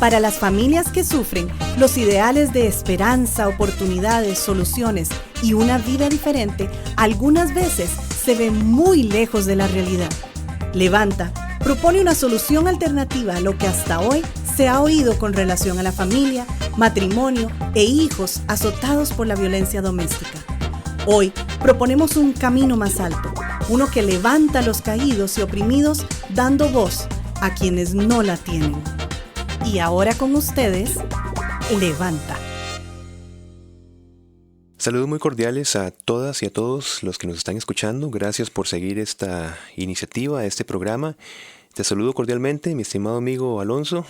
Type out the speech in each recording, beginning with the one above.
Para las familias que sufren, los ideales de esperanza, oportunidades, soluciones y una vida diferente algunas veces se ven muy lejos de la realidad. Levanta propone una solución alternativa a lo que hasta hoy se ha oído con relación a la familia, matrimonio e hijos azotados por la violencia doméstica. Hoy proponemos un camino más alto, uno que levanta a los caídos y oprimidos, dando voz a quienes no la tienen. Y ahora con ustedes, Levanta. Saludos muy cordiales a todas y a todos los que nos están escuchando. Gracias por seguir esta iniciativa, este programa. Te saludo cordialmente, mi estimado amigo Alonso.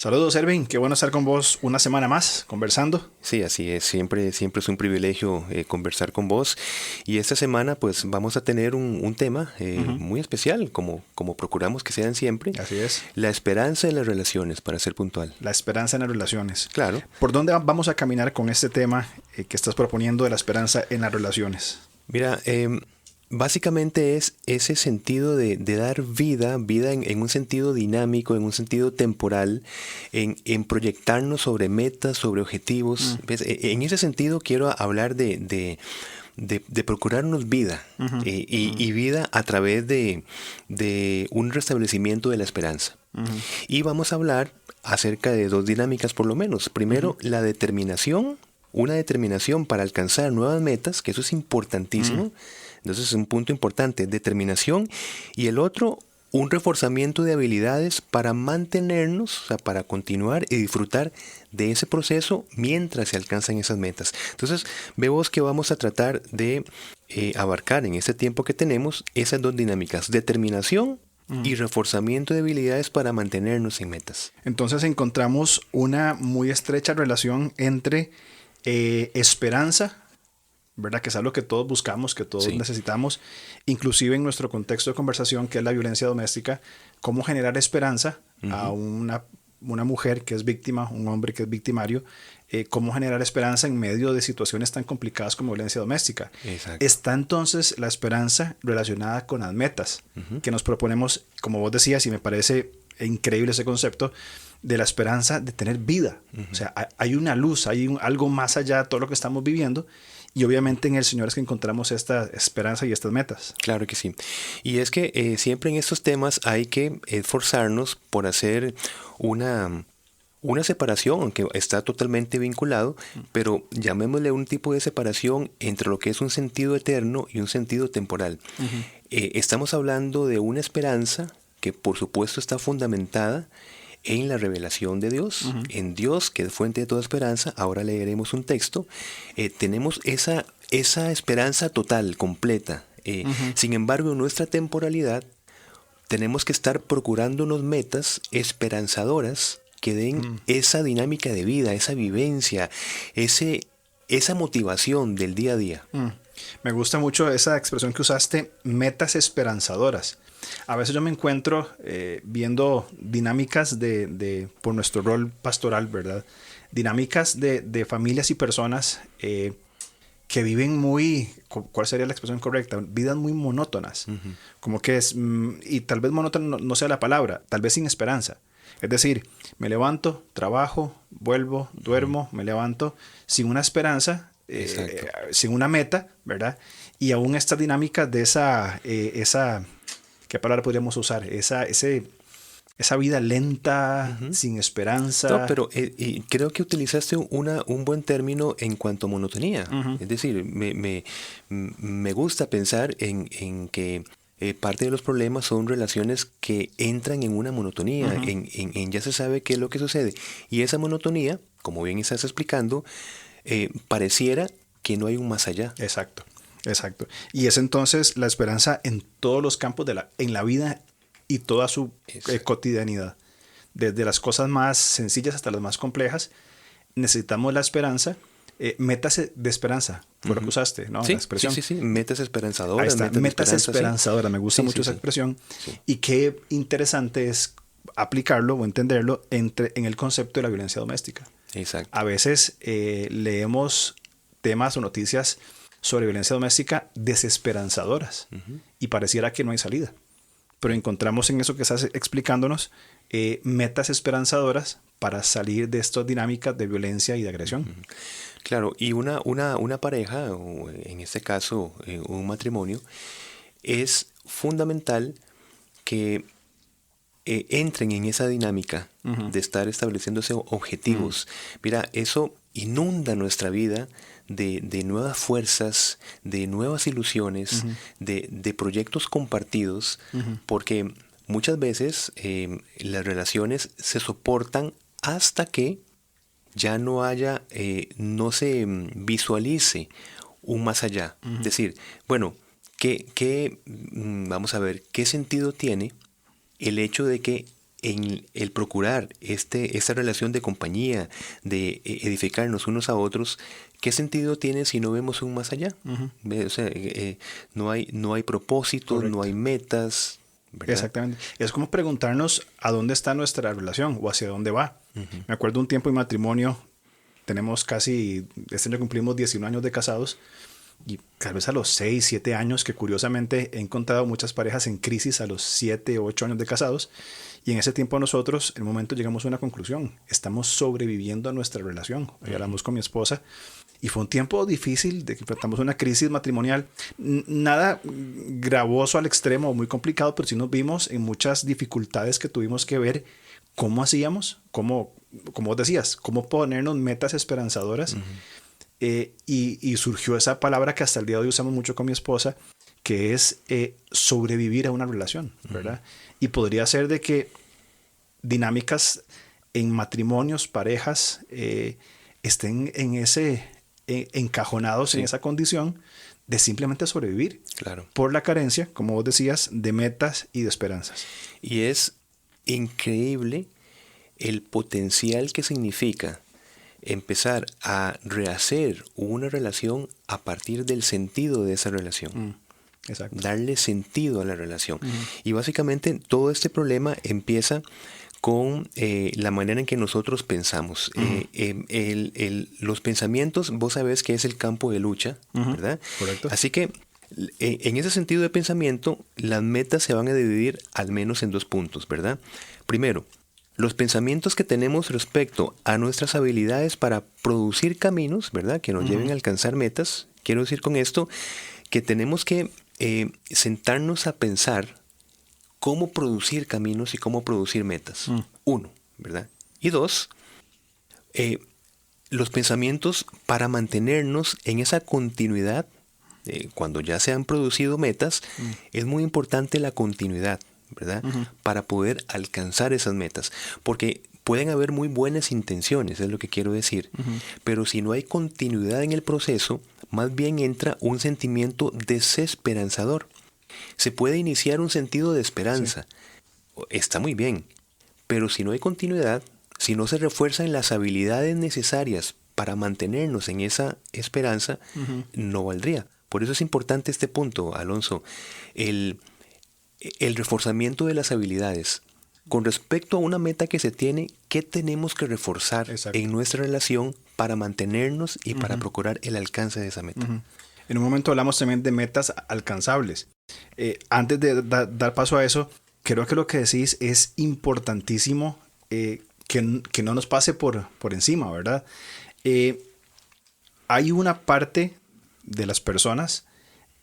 Saludos, Erwin. Qué bueno estar con vos una semana más conversando. Sí, así es. Siempre es un privilegio conversar con vos. Y esta semana pues vamos a tener un tema muy especial, como procuramos que sean siempre. Así es. La esperanza en las relaciones, para ser puntual. La esperanza en las relaciones. Claro. ¿Por dónde vamos a caminar con este tema que estás proponiendo de la esperanza en las relaciones? Mira, básicamente es ese sentido de dar vida en un sentido dinámico, en un sentido temporal, en proyectarnos sobre metas, sobre objetivos. En ese sentido quiero hablar de procurarnos vida y vida a través de un restablecimiento de la esperanza. Y vamos a hablar acerca de dos dinámicas por lo menos. Primero, la determinación, una determinación para alcanzar nuevas metas, que eso es importantísimo. Entonces es un punto importante, determinación, y el otro, un reforzamiento de habilidades para mantenernos, o sea, para continuar y disfrutar de ese proceso mientras se alcanzan esas metas. Entonces, vemos que vamos a tratar de abarcar en este tiempo que tenemos esas dos dinámicas, determinación y reforzamiento de habilidades para mantenernos en metas. Entonces encontramos una muy estrecha relación entre esperanza, ¿verdad? Que es algo que todos buscamos, que todos necesitamos, inclusive en nuestro contexto de conversación, que es la violencia doméstica, cómo generar esperanza a una mujer que es víctima, un hombre que es victimario, cómo generar esperanza en medio de situaciones tan complicadas como violencia doméstica. Exacto. Está entonces la esperanza relacionada con las metas que nos proponemos, como vos decías, y me parece increíble ese concepto, de la esperanza de tener vida. O sea, hay una luz, hay algo más allá de todo lo que estamos viviendo. Y obviamente en el Señor es que encontramos esta esperanza y estas metas. Claro que sí. Y es que siempre en estos temas hay que esforzarnos por hacer una separación, aunque está totalmente vinculado, pero llamémosle un tipo de separación entre lo que es un sentido eterno y un sentido temporal. Estamos hablando de una esperanza que por supuesto está fundamentada en la revelación de Dios, en Dios, que es fuente de toda esperanza. Ahora leeremos un texto. Tenemos esa esperanza total, completa. Sin embargo, en nuestra temporalidad tenemos que estar procurándonos metas esperanzadoras que den esa dinámica de vida, esa vivencia, esa motivación del día a día. Me gusta mucho esa expresión que usaste, metas esperanzadoras. A veces yo me encuentro viendo dinámicas por nuestro rol pastoral, ¿verdad? Dinámicas de familias y personas que viven ¿cuál sería la expresión correcta? Vidas muy monótonas. Como que y tal vez monótono no sea la palabra, tal vez sin esperanza. Es decir, me levanto, trabajo, vuelvo, duermo, me levanto, sin una esperanza, sin una meta, ¿verdad? Y aún esta dinámica de esa ¿qué palabra podríamos usar? Esa vida lenta, sin esperanza. No, pero creo que utilizaste un buen término en cuanto a monotonía. Es decir, me gusta pensar en que parte de los problemas son relaciones que entran en una monotonía, en ya se sabe qué es lo que sucede. Y esa monotonía, como bien estás explicando, pareciera que no hay un más allá. Exacto. Y es entonces la esperanza en todos los campos en la vida y toda su cotidianidad. Desde las cosas más sencillas hasta las más complejas, necesitamos la esperanza. Metas de esperanza, fue lo que usaste, ¿no? Sí, la expresión. sí, metas esperanzadoras. Ahí está, metas esperanzadoras, me gusta mucho esa expresión. Sí. Y qué interesante es aplicarlo o entenderlo en el concepto de la violencia doméstica. Exacto. A veces leemos temas o noticias sobre violencia doméstica desesperanzadoras y pareciera que no hay salida. pero encontramos en eso que estás explicándonos metas esperanzadoras para salir de estas dinámicas de violencia y de agresión. Claro, y una pareja, o en este caso un matrimonio, es fundamental que entren en esa dinámica de estar estableciéndose objetivos. Mira, eso inunda nuestra vida de nuevas fuerzas, de nuevas ilusiones, de proyectos compartidos, porque muchas veces las relaciones se soportan hasta que ya no haya, no se visualice un más allá. Es decir, bueno, vamos a ver, ¿qué sentido tiene el hecho de que en el procurar esta relación de compañía, de edificarnos unos a otros, qué sentido tiene si no vemos un más allá? O sea, no hay propósitos, Correcto. no hay metas, ¿verdad? Exactamente. Es como preguntarnos a dónde está nuestra relación o hacia dónde va. Me acuerdo un tiempo en matrimonio, tenemos este año cumplimos 19 años de casados, y tal vez a los 6, 7 años, que curiosamente he encontrado muchas parejas en crisis a los 7, 8 años de casados, y en ese tiempo nosotros, en un momento llegamos a una conclusión: estamos sobreviviendo a nuestra relación. Hoy hablamos con mi esposa, y fue un tiempo difícil, de que enfrentamos una crisis matrimonial, nada gravoso al extremo, muy complicado, pero sí nos vimos en muchas dificultades que tuvimos que ver cómo hacíamos, como vos decías, cómo ponernos metas esperanzadoras. Y surgió esa palabra que hasta el día de hoy usamos mucho con mi esposa, que es sobrevivir a una relación, ¿verdad? Y podría ser de que dinámicas en matrimonios, parejas, estén encajonados en esa condición de simplemente sobrevivir. Claro. Por la carencia, como vos decías, de metas y de esperanzas. Y es increíble el potencial que significa empezar a rehacer una relación a partir del sentido de esa relación. Exacto. Darle sentido a la relación. Y básicamente todo este problema empieza con la manera en que nosotros pensamos. Los pensamientos, vos sabés que es el campo de lucha, ¿verdad? Correcto. Así que en ese sentido de pensamiento, las metas se van a dividir al menos en 2 puntos, ¿verdad? Primero, los pensamientos que tenemos respecto a nuestras habilidades para producir caminos, ¿verdad?, que nos lleven a alcanzar metas. Quiero decir con esto que tenemos que sentarnos a pensar cómo producir caminos y cómo producir metas. 1, ¿verdad? Y 2, los pensamientos para mantenernos en esa continuidad. Cuando ya se han producido metas, es muy importante la continuidad, ¿verdad? Para poder alcanzar esas metas. Porque pueden haber muy buenas intenciones, es lo que quiero decir. Pero si no hay continuidad en el proceso, más bien entra un sentimiento desesperanzador. Se puede iniciar un sentido de esperanza. Sí. Está muy bien. Pero si no hay continuidad, si no se refuerzan las habilidades necesarias para mantenernos en esa esperanza, no valdría. Por eso es importante este punto, Alonso. El reforzamiento de las habilidades. Con respecto a una meta que se tiene, ¿qué tenemos que reforzar en nuestra relación para mantenernos y para procurar el alcance de esa meta? En un momento hablamos también de metas alcanzables. Antes de dar paso a eso, creo que lo que decís es importantísimo que no nos pase por encima, ¿verdad? Hay una parte de las personas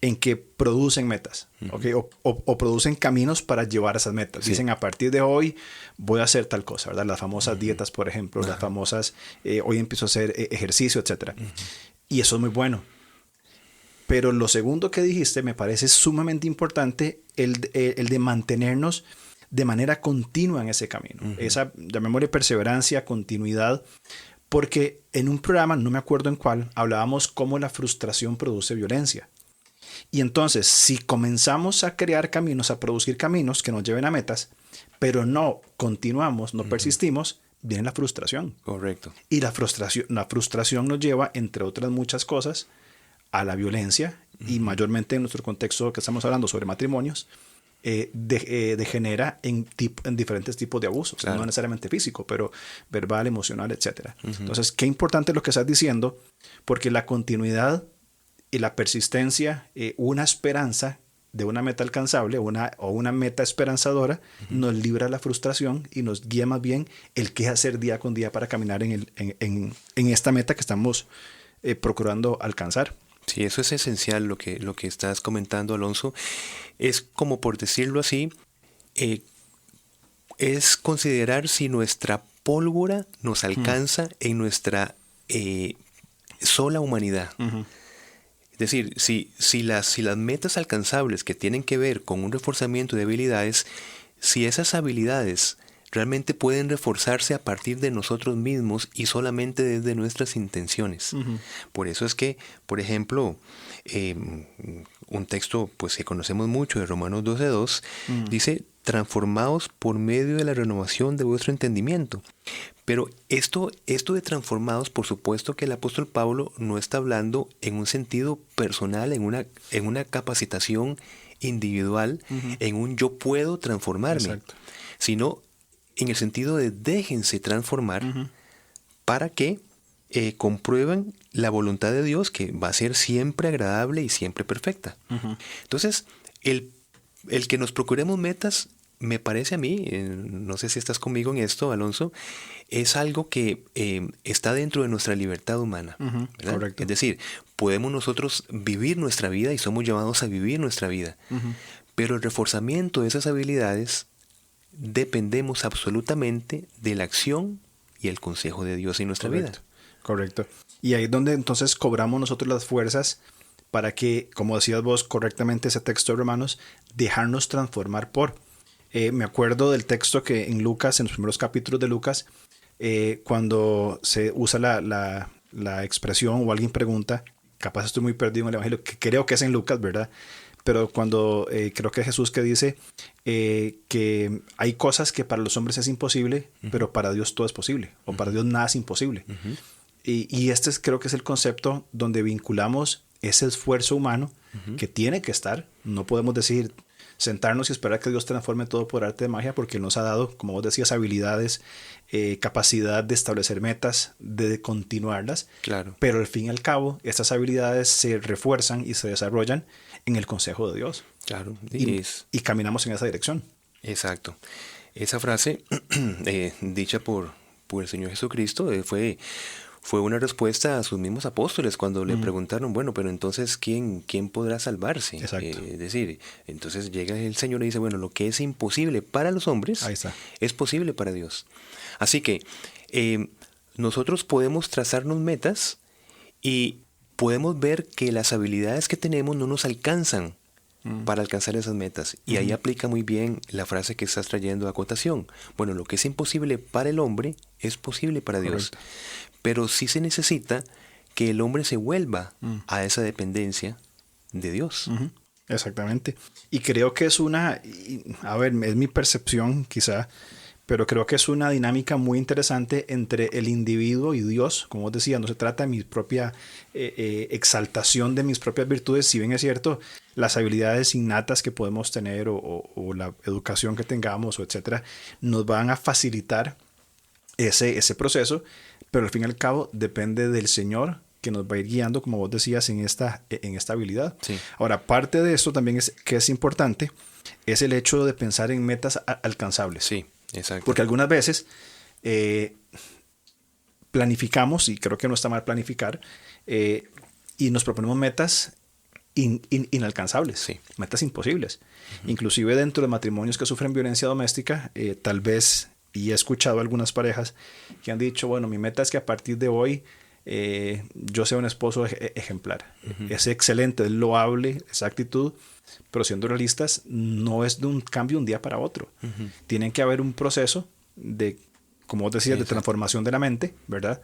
en que producen metas, ¿okay? o producen caminos para llevar esas metas. Sí. Dicen, a partir de hoy voy a hacer tal cosa, ¿verdad? Las famosas dietas, por ejemplo, las famosas, hoy empiezo a hacer ejercicio, etc. Y eso es muy bueno. Pero lo segundo que dijiste me parece sumamente importante, el de mantenernos de manera continua en ese camino. Esa, llamémosle perseverancia, continuidad, porque en un programa, no me acuerdo en cuál, hablábamos cómo la frustración produce violencia. Y entonces, si comenzamos a crear caminos, a producir caminos que nos lleven a metas, pero no continuamos, no persistimos, viene la frustración. Correcto. Y la frustración nos lleva, entre otras muchas cosas, a la violencia, y mayormente en nuestro contexto que estamos hablando sobre matrimonios, degenera en diferentes tipos de abusos, claro. No necesariamente físico, pero verbal, emocional, etc. Entonces, qué importante lo que estás diciendo, porque la continuidad y la persistencia, una esperanza de una meta alcanzable o una meta esperanzadora, nos libra la frustración y nos guía más bien el qué hacer día con día para caminar en esta meta que estamos procurando alcanzar. Sí, eso es esencial lo que estás comentando, Alonso. Es como, por decirlo así, es considerar si nuestra pólvora nos alcanza en nuestra sola humanidad. Es decir, si las metas alcanzables que tienen que ver con un reforzamiento de habilidades, si esas habilidades realmente pueden reforzarse a partir de nosotros mismos y solamente desde nuestras intenciones. Por eso es que, por ejemplo, un texto pues que conocemos mucho de Romanos 12:2 dice: transformados por medio de la renovación de vuestro entendimiento. Pero esto de transformados, por supuesto que el apóstol Pablo no está hablando en un sentido personal, en una capacitación individual, en un yo puedo transformarme, sino en el sentido de déjense transformar para que comprueban la voluntad de Dios, que va a ser siempre agradable y siempre perfecta. Entonces, el que nos procuremos metas, me parece a mí, no sé si estás conmigo en esto, Alonso, es algo que está dentro de nuestra libertad humana. Correcto. Es decir, podemos nosotros vivir nuestra vida y somos llamados a vivir nuestra vida. Pero el reforzamiento de esas habilidades dependemos absolutamente de la acción y el consejo de Dios en nuestra vida. Correcto. Y ahí es donde entonces cobramos nosotros las fuerzas para que, como decías vos correctamente ese texto de Romanos, dejarnos transformar por. Me acuerdo del texto que en Lucas, en los primeros capítulos de Lucas, cuando se usa la expresión o alguien pregunta, capaz estoy muy perdido en el Evangelio, que creo que es en Lucas, ¿verdad? Pero cuando creo que es Jesús que dice que hay cosas que para los hombres es imposible, pero para Dios todo es posible, o para Dios nada es imposible. Y este creo que es el concepto donde vinculamos ese esfuerzo humano que tiene que estar. No podemos decir sentarnos y esperar que Dios transforme todo por arte de magia, porque Él nos ha dado, como vos decías, habilidades, capacidad de establecer metas, de continuarlas. Claro. Pero al fin y al cabo, estas habilidades se refuerzan y se desarrollan en el consejo de Dios. Claro. Y caminamos en esa dirección. Exacto. Esa frase dicha por el Señor Jesucristo fue una respuesta a sus mismos apóstoles cuando le preguntaron, bueno, pero entonces, ¿quién podrá salvarse? Exacto. Es decir, entonces llega el Señor y dice, bueno, lo que es imposible para los hombres es posible para Dios. Así que nosotros podemos trazarnos metas y podemos ver que las habilidades que tenemos no nos alcanzan para alcanzar esas metas. Y ahí aplica muy bien la frase que estás trayendo a acotación. Bueno, lo que es imposible para el hombre es posible para Dios. Correcto. Pero sí se necesita que el hombre se vuelva a esa dependencia de Dios. Exactamente. Y creo que es es mi percepción quizá, pero creo que es una dinámica muy interesante entre el individuo y Dios. Como vos decías, no se trata de mi propia exaltación de mis propias virtudes, si bien es cierto, las habilidades innatas que podemos tener o la educación que tengamos, o etcétera, nos van a facilitar ese proceso, pero al fin y al cabo depende del Señor que nos va a ir guiando, como vos decías, en esta habilidad. Sí. Ahora, parte de esto también es importante, es el hecho de pensar en metas alcanzables. Sí, exacto. Porque algunas veces planificamos, y creo que no está mal planificar, y nos proponemos metas inalcanzables, Sí. metas imposibles. Inclusive dentro de matrimonios que sufren violencia doméstica, tal vez, y he escuchado algunas parejas que han dicho, bueno, mi meta es que a partir de hoy yo sea un esposo ejemplar. Es excelente, es loable esa actitud, pero siendo realistas, no es de un cambio un día para otro. Tienen que haber un proceso de, como vos decías, de transformación de la mente, ¿verdad?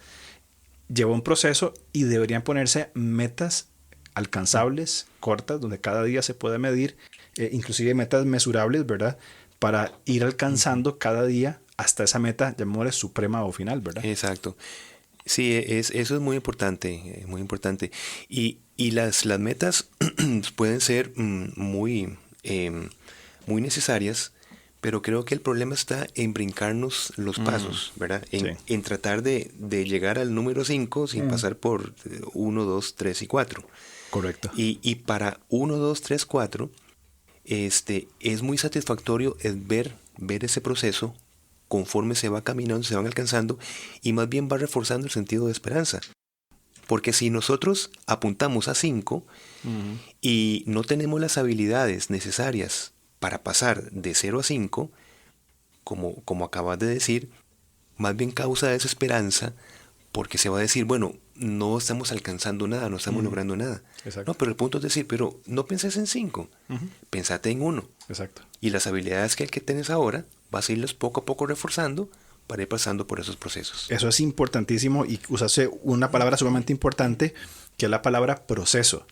Lleva un proceso y deberían ponerse metas alcanzables, cortas, donde cada día se puede medir, inclusive metas mesurables, ¿verdad? Para ir alcanzando cada día hasta esa meta, llamémosle suprema o final, ¿verdad? Exacto. Sí, eso es muy importante, muy importante. Y las metas pueden ser muy necesarias, pero creo que el problema está en brincarnos los pasos, ¿verdad? En tratar de llegar al número 5 sin pasar por 1, 2, 3 y 4. Correcto. Y para 1, 2, 3, 4, es muy satisfactorio es ver ese proceso conforme se va caminando, se van alcanzando, y más bien va reforzando el sentido de esperanza. Porque si nosotros apuntamos a 5 y no tenemos las habilidades necesarias para pasar de 0 a 5, como acabas de decir, más bien causa desesperanza, porque se va a decir, bueno, no estamos alcanzando nada, no estamos logrando nada. Exacto. No, pero el punto es decir, pero no penses en 5, pensate en 1. Exacto. Y las habilidades que tienes ahora, vas a irlas poco a poco reforzando para ir pasando por esos procesos. Eso es importantísimo, y usaste una palabra sumamente importante, que es la palabra proceso.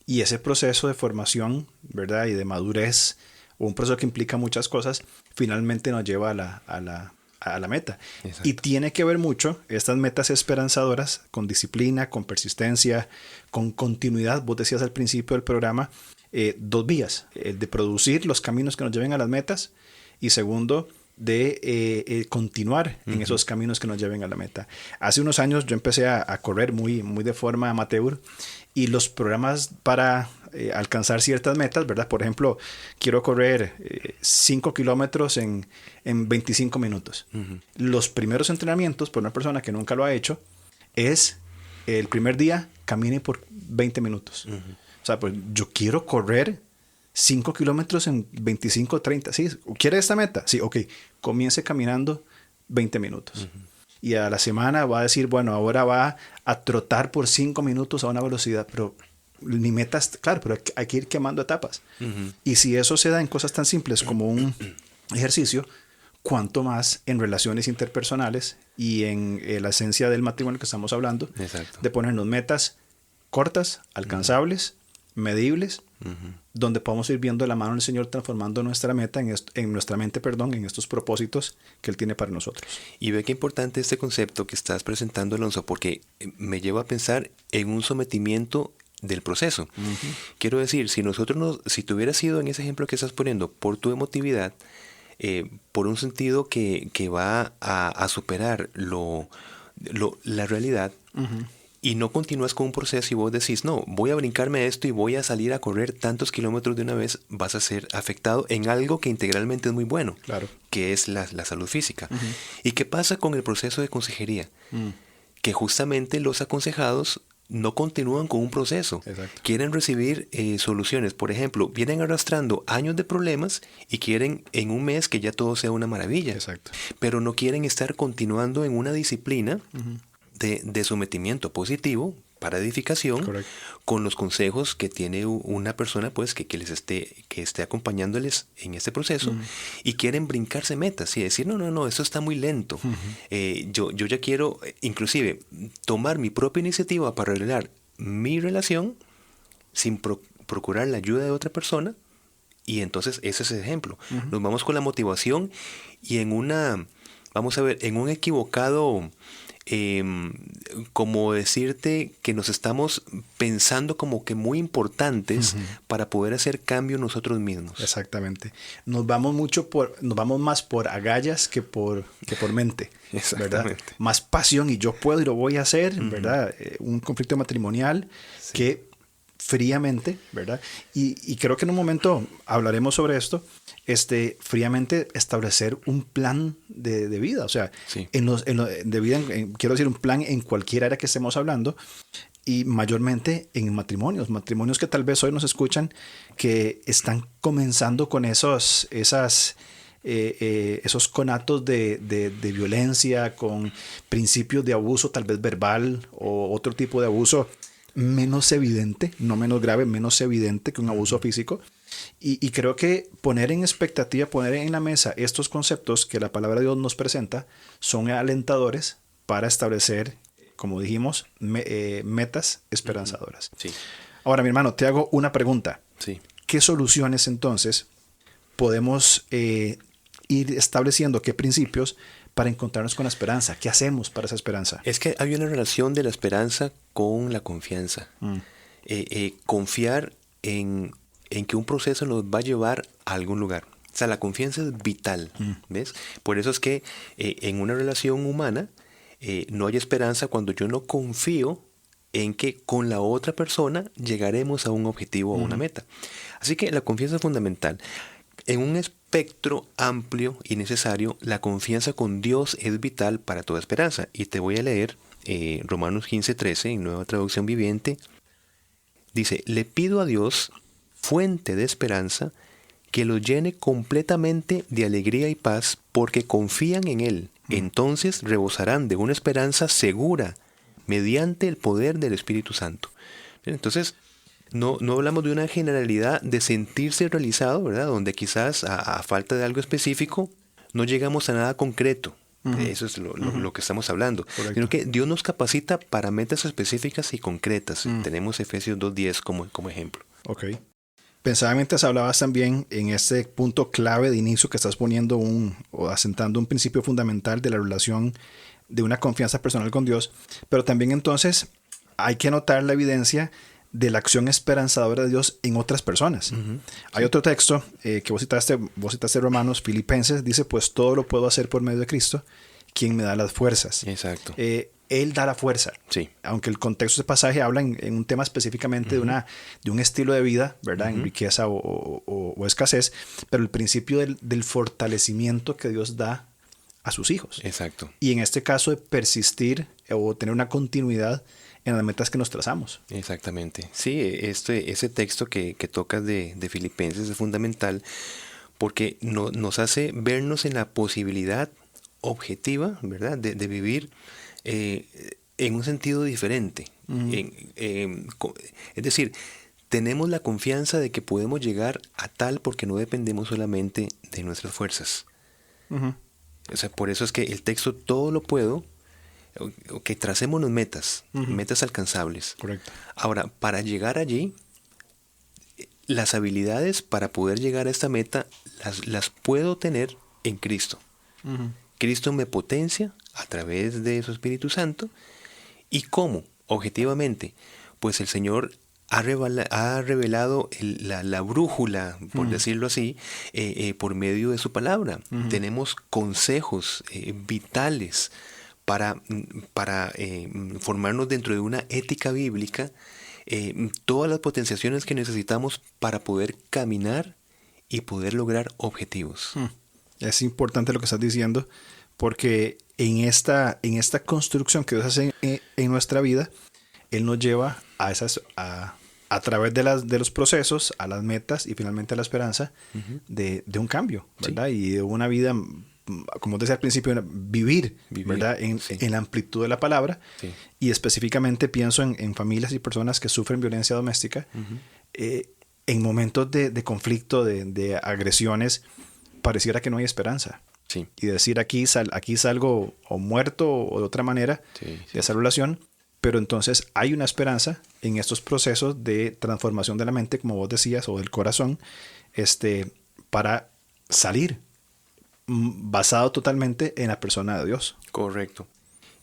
Y ese proceso de formación, ¿verdad? Y de madurez, o un proceso que implica muchas cosas, finalmente nos lleva a la meta. Exacto. Y tiene que ver mucho estas metas esperanzadoras con disciplina, con persistencia, con continuidad. Vos decías al principio del programa, 2 vías: el de producir los caminos que nos lleven a las metas, y segundo, de continuar en esos caminos que nos lleven a la meta. Hace unos años yo empecé a correr muy de forma amateur, y los programas para alcanzar ciertas metas, ¿verdad? Por ejemplo, quiero correr 5 kilómetros en 25 minutos. Los primeros entrenamientos para una persona que nunca lo ha hecho es el primer día camine por 20 minutos. O sea, pues yo quiero correr 5 kilómetros en 25, 30. ¿Sí? ¿Quiere esta meta? Sí, ok. Comience caminando 20 minutos. Y a la semana va a decir, bueno, ahora va a trotar por 5 minutos a una velocidad. Pero mi meta es, claro, pero hay que ir quemando etapas. Y si eso se da en cosas tan simples como un ejercicio, cuánto más en relaciones interpersonales y en la esencia del matrimonio que estamos hablando. Exacto. De ponernos metas cortas, alcanzables, medibles, donde podamos ir viendo la mano del Señor transformando nuestra meta en nuestra mente, en estos propósitos que Él tiene para nosotros. Y ve qué importante este concepto que estás presentando, Alonso, porque me lleva a pensar en un sometimiento del proceso. Quiero decir, si tú hubieras sido en ese ejemplo que estás poniendo por tu emotividad, por un sentido que va a superar la realidad, y no continúas con un proceso y vos decís, no, voy a brincarme esto y voy a salir a correr tantos kilómetros de una vez, vas a ser afectado en algo que integralmente es muy bueno, claro, que es la salud física. ¿Y qué pasa con el proceso de consejería? Que justamente los aconsejados no continúan con un proceso. Exacto. Quieren recibir soluciones. Por ejemplo, vienen arrastrando años de problemas y quieren en un mes que ya todo sea una maravilla. Exacto. Pero no quieren estar continuando en una disciplina de sometimiento positivo para edificación. Correcto. Con los consejos que tiene una persona pues que esté acompañándoles en este proceso, y quieren brincarse metas y decir no, esto está muy lento. Yo ya quiero inclusive tomar mi propia iniciativa para arreglar mi relación sin procurar la ayuda de otra persona. Y entonces ese es el ejemplo. Nos vamos con la motivación y en un equivocado, como decirte que nos estamos pensando como que muy importantes para poder hacer cambio nosotros mismos. Exactamente. Nos vamos más por agallas que por mente. Exactamente. ¿Verdad? Más pasión y yo puedo y lo voy a hacer, ¿verdad? Un conflicto matrimonial que fríamente, ¿verdad? Y creo que en un momento hablaremos sobre esto, fríamente establecer un plan de vida, o sea, de vida, quiero decir un plan en cualquier área que estemos hablando, y mayormente en matrimonios que tal vez hoy nos escuchan, que están comenzando con esos conatos de violencia, con principios de abuso tal vez verbal o otro tipo de abuso menos evidente, no menos grave, menos evidente que un abuso físico. Y creo que poner en expectativa, poner en la mesa estos conceptos que la palabra de Dios nos presenta son alentadores para establecer, como dijimos, metas esperanzadoras. Sí. Ahora, mi hermano, te hago una pregunta. Sí. ¿Qué soluciones entonces podemos ir estableciendo, qué principios para encontrarnos con la esperanza? ¿Qué hacemos para esa esperanza? Es que hay una relación de la esperanza con la confianza. Confiar en que un proceso nos va a llevar a algún lugar. O sea, la confianza es vital, ¿ves? Por eso es que en una relación humana no hay esperanza cuando yo no confío en que con la otra persona llegaremos a un objetivo o a una meta. Así que la confianza es fundamental. En un espectro amplio y necesario, la confianza con Dios es vital para toda esperanza. Y te voy a leer Romanos 15:13 en Nueva Traducción Viviente. Dice, le pido a Dios, fuente de esperanza, que los llene completamente de alegría y paz porque confían en Él. Entonces rebosarán de una esperanza segura mediante el poder del Espíritu Santo. Entonces, no hablamos de una generalidad de sentirse realizado, ¿verdad? Donde quizás a falta de algo específico no llegamos a nada concreto. Eso es lo que estamos hablando. Correcto. Sino que Dios nos capacita para metas específicas y concretas. Tenemos Efesios 2:10 como ejemplo. Ok. Pensaba mientras hablabas también en este punto clave de inicio que estás poniendo o asentando un principio fundamental de la relación de una confianza personal con Dios, pero también entonces hay que notar la evidencia de la acción esperanzadora de Dios en otras personas. Hay otro texto que vos citaste Romanos, Filipenses, dice, pues todo lo puedo hacer por medio de Cristo, quien me da las fuerzas. Exacto. Él da la fuerza. Sí. Aunque el contexto de pasaje habla en un tema específicamente de un estilo de vida, ¿verdad? En riqueza o escasez, pero el principio del fortalecimiento que Dios da a sus hijos. Exacto. Y en este caso de persistir o tener una continuidad en las metas que nos trazamos. Exactamente. Sí, ese texto que tocas de Filipenses es fundamental porque nos hace vernos en la posibilidad objetiva, ¿verdad? De vivir en un sentido diferente. Es decir, tenemos la confianza de que podemos llegar a tal porque no dependemos solamente de nuestras fuerzas. O sea, por eso es que el texto todo lo puedo, que tracémonos metas, metas alcanzables. Correcto. Ahora, para llegar allí, las habilidades para poder llegar a esta meta las puedo tener en Cristo. Cristo me potencia a través de su Espíritu Santo. ¿Y cómo? Objetivamente, pues el Señor ha revelado la brújula, por decirlo así, por medio de su palabra. Tenemos consejos vitales para formarnos dentro de una ética bíblica, todas las potenciaciones que necesitamos para poder caminar y poder lograr objetivos. Es importante lo que estás diciendo, porque en esta construcción que Dios hace en nuestra vida, Él nos lleva a través de los procesos, a las metas y finalmente a la esperanza de un cambio, ¿verdad? Sí. Y de una vida, como decía al principio, vivir. ¿Verdad? En la amplitud de la palabra. Sí. Y específicamente pienso en familias y personas que sufren violencia doméstica. En momentos de conflicto, de agresiones, pareciera que no hay esperanza. Sí. Y decir aquí salgo o muerto o de otra manera de esa relación. Pero entonces hay una esperanza en estos procesos de transformación de la mente, como vos decías, o del corazón, para salir basado totalmente en la persona de Dios. Correcto.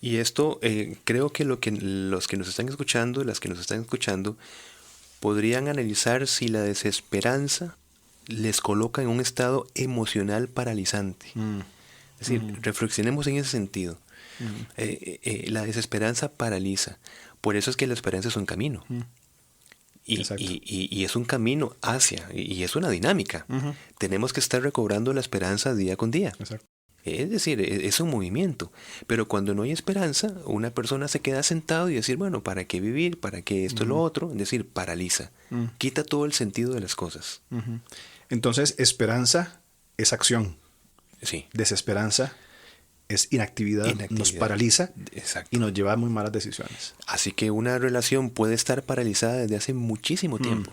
Y esto creo que los que nos están escuchando, las que nos están escuchando, podrían analizar si la desesperanza les coloca en un estado emocional paralizante. Es decir, reflexionemos en ese sentido. La desesperanza paraliza. Por eso es que la esperanza es un camino. Y es un camino hacia, y es una dinámica. Tenemos que estar recobrando la esperanza día con día. Exacto. Es decir, es un movimiento. Pero cuando no hay esperanza, una persona se queda sentado y decir, bueno, ¿para qué vivir? ¿Para qué esto lo otro? Es decir, paraliza. Quita todo el sentido de las cosas. Entonces, esperanza es acción. Sí. Desesperanza es inactividad, nos paraliza. Exacto. Y nos lleva a muy malas decisiones. Así que una relación puede estar paralizada desde hace muchísimo tiempo.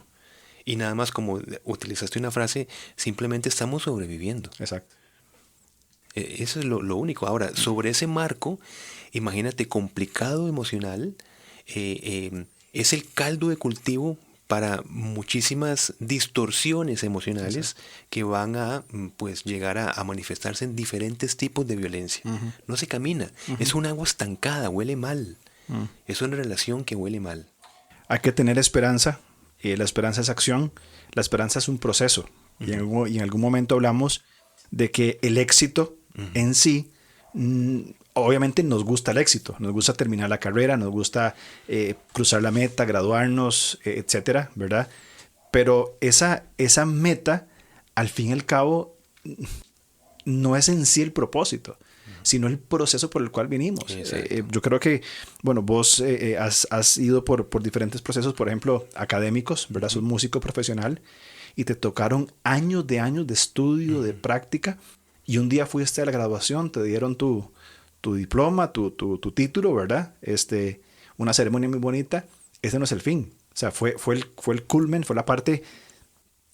Y nada más, como utilizaste una frase, simplemente estamos sobreviviendo. Exacto. Eso es lo único. Ahora, sobre ese marco, imagínate, complicado emocional, es el caldo de cultivo para muchísimas distorsiones emocionales que van a llegar a manifestarse en diferentes tipos de violencia. No se camina, es un agua estancada, huele mal. Es una relación que huele mal. Hay que tener esperanza, la esperanza es acción, la esperanza es un proceso. Y en algún momento hablamos de que el éxito en sí obviamente nos gusta el éxito, nos gusta terminar la carrera, nos gusta cruzar la meta, graduarnos, etcétera, ¿verdad? Pero esa meta, al fin y al cabo, no es en sí el propósito, sino el proceso por el cual vinimos. Yo creo que, bueno, vos has ido por diferentes procesos, por ejemplo, académicos, ¿verdad? Sos músico profesional y te tocaron años de estudio, de práctica, y un día fuiste a la graduación, te dieron tu diploma, tu título, ¿verdad? Una ceremonia muy bonita. Ese no es el fin. O sea, fue el culmen, fue la parte,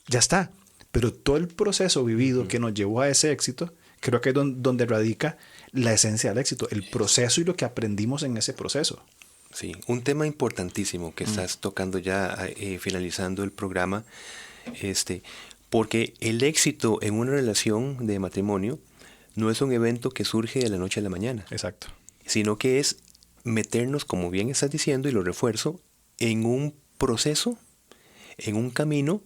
ya está. Pero todo el proceso vivido que nos llevó a ese éxito, creo que es donde radica la esencia del éxito, el proceso y lo que aprendimos en ese proceso. Sí, un tema importantísimo que estás tocando ya finalizando el programa, porque el éxito en una relación de matrimonio no es un evento que surge de la noche a la mañana. Exacto. Sino que es meternos, como bien estás diciendo, y lo refuerzo, en un proceso, en un camino.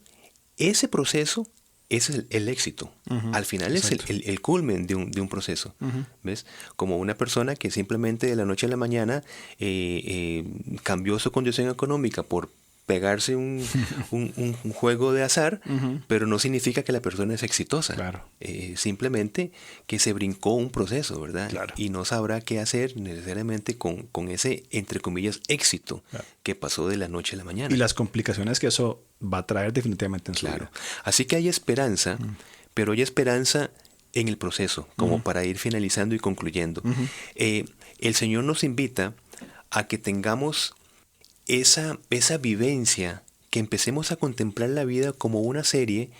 Ese proceso es el éxito. Al final Exacto. es el culmen de un proceso. ¿Ves? Como una persona que simplemente de la noche a la mañana cambió su condición económica por pegarse un juego de azar, pero no significa que la persona es exitosa. Claro. Simplemente que se brincó un proceso, ¿verdad? Claro. Y no sabrá qué hacer necesariamente con ese, entre comillas, éxito que pasó de la noche a la mañana. Y las complicaciones que eso va a traer definitivamente en su vida. Así que hay esperanza, pero hay esperanza en el proceso, como para ir finalizando y concluyendo. El Señor nos invita a que tengamos esa vivencia, que empecemos a contemplar la vida como una serie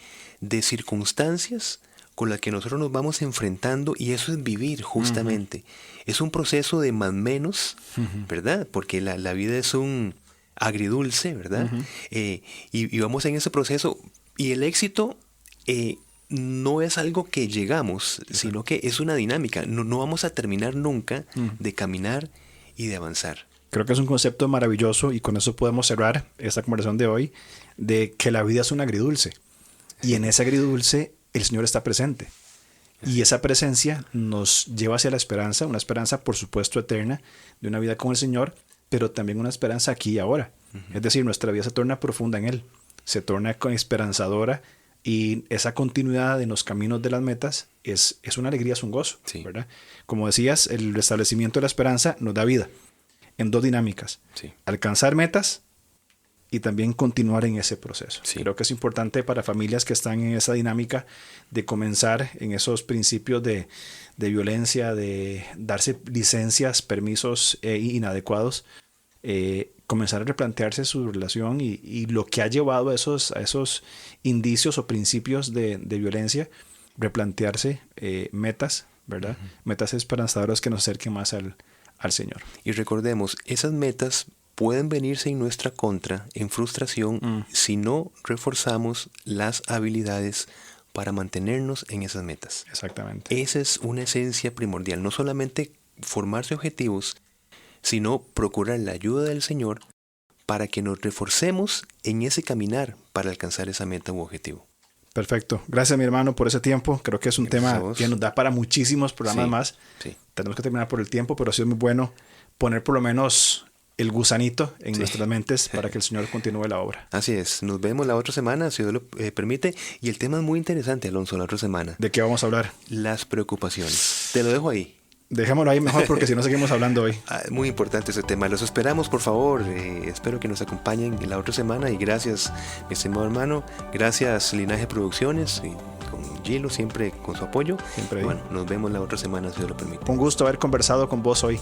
de circunstancias con las que nosotros nos vamos enfrentando, y eso es vivir justamente. Es un proceso de más menos, ¿verdad? Porque la vida es un agridulce, ¿verdad? Y vamos en ese proceso, y el éxito no es algo que llegamos, sino que es una dinámica. No vamos a terminar nunca de caminar y de avanzar. Creo que es un concepto maravilloso, y con eso podemos cerrar esta conversación de hoy, de que la vida es un agridulce. Y en ese agridulce el Señor está presente. Y esa presencia nos lleva hacia la esperanza, una esperanza por supuesto eterna, de una vida con el Señor, pero también una esperanza aquí y ahora. Es decir, nuestra vida se torna profunda en Él, se torna esperanzadora, y esa continuidad en los caminos de las metas es una alegría, es un gozo, ¿verdad? Como decías, el restablecimiento de la esperanza nos da vida en dos dinámicas: alcanzar metas y también continuar en ese proceso. Creo que es importante para familias que están en esa dinámica de comenzar en esos principios de violencia, de darse licencias, permisos inadecuados, comenzar a replantearse su relación y lo que ha llevado a esos indicios o principios de violencia, replantearse metas, ¿verdad? Metas esperanzadoras que nos acerquen más al Señor. Y recordemos, esas metas pueden venirse en nuestra contra, en frustración, si no reforzamos las habilidades para mantenernos en esas metas. Exactamente. Esa es una esencia primordial, no solamente formarse objetivos, sino procurar la ayuda del Señor para que nos reforcemos en ese caminar para alcanzar esa meta u objetivo. Perfecto. Gracias, mi hermano, por ese tiempo. Creo que es un tema que nos da para muchísimos programas más. Tenemos que terminar por el tiempo, pero ha sido muy bueno poner por lo menos el gusanito en nuestras mentes para que el Señor continúe la obra. Así es. Nos vemos la otra semana, si Dios lo permite. Y el tema es muy interesante, Alonso, la otra semana. ¿De qué vamos a hablar? Las preocupaciones. Te lo dejo ahí. Dejémoslo ahí mejor, porque si no seguimos hablando hoy. Muy importante ese tema. Los esperamos, por favor. Espero que nos acompañen en la otra semana. Y gracias, mi estimado hermano. Gracias, Linaje Producciones. Y con Gilo, siempre con su apoyo. Siempre. Bueno, nos vemos la otra semana, si Dios lo permite. Un gusto haber conversado con vos hoy.